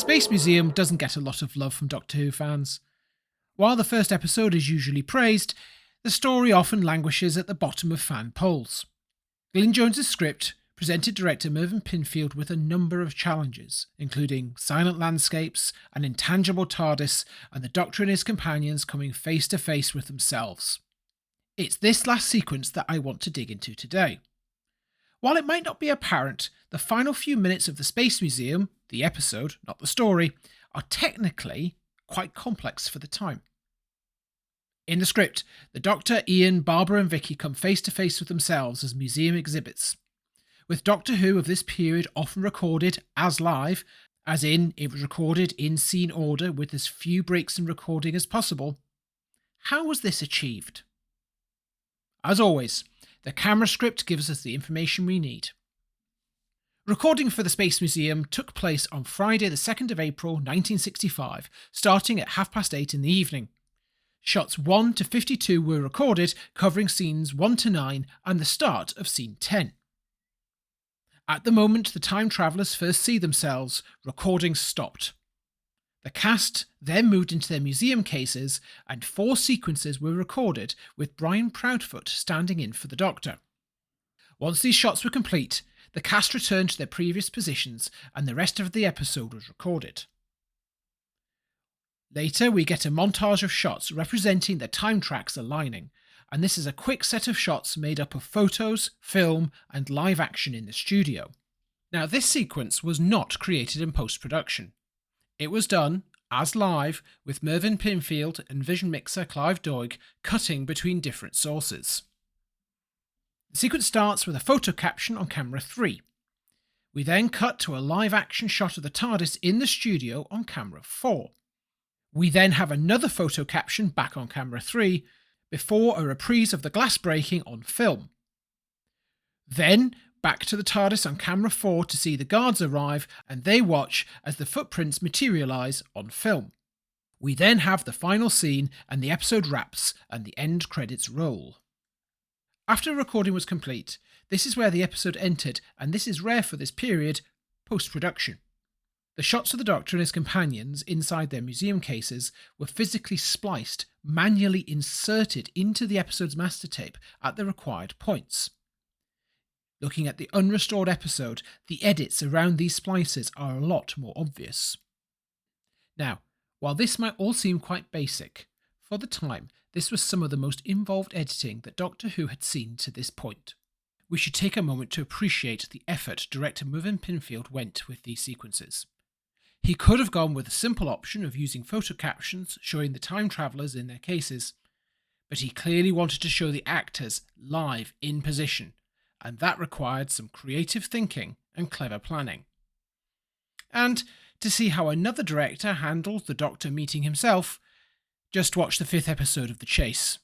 Space Museum doesn't get a lot of love from Doctor Who fans. While the first episode is usually praised, the story often languishes at the bottom of fan polls. Glyn Jones's script presented director Mervyn Pinfield with a number of challenges, including silent landscapes, an intangible TARDIS, and the Doctor and his companions coming face to face with themselves. It's this last sequence that I want to dig into today. While it might not be apparent, the final few minutes of the Space Museum, the episode, not the story, are technically quite complex for the time. In the script, the Doctor, Ian, Barbara and Vicky come face to face with themselves as museum exhibits. With Doctor Who of this period often recorded as live, as in it was recorded in scene order with as few breaks in recording as possible, how was this achieved? As always, the camera script gives us the information we need. Recording for the Space Museum took place on Friday the 2nd of April 1965, starting at 8:30 in the evening. Shots 1 to 52 were recorded, covering scenes 1 to 9 and the start of scene 10. At the moment the time travellers first see themselves, recording stopped. The cast then moved into their museum cases and 4 sequences were recorded with Brian Proudfoot standing in for the Doctor. Once these shots were complete, the cast returned to their previous positions and the rest of the episode was recorded. Later we get a montage of shots representing the time tracks aligning, and this is a quick set of shots made up of photos, film and live action in the studio. Now this sequence was not created in post-production. It was done, as live, with Mervyn Pinfield and vision mixer Clive Doig cutting between different sources. The sequence starts with a photo caption on camera 3. We then cut to a live action shot of the TARDIS in the studio on camera 4. We then have another photo caption back on camera 3, before a reprise of the glass breaking on film. Then back to the TARDIS on camera 4 to see the guards arrive and they watch as the footprints materialise on film. We then have the final scene and the episode wraps and the end credits roll. After recording was complete, this is where the episode entered, and this is rare for this period, post-production. The shots of the Doctor and his companions inside their museum cases were physically spliced, manually inserted into the episode's master tape at the required points. Looking at the unrestored episode, the edits around these splices are a lot more obvious. Now, while this might all seem quite basic, for the time this was some of the most involved editing that Doctor Who had seen to this point. We should take a moment to appreciate the effort director Mervyn Pinfield went with these sequences. He could have gone with a simple option of using photo captions showing the time travellers in their cases, but he clearly wanted to show the actors live in position, and that required some creative thinking and clever planning. And to see how another director handles the Doctor meeting himself, just watch the 5th episode of The Chase.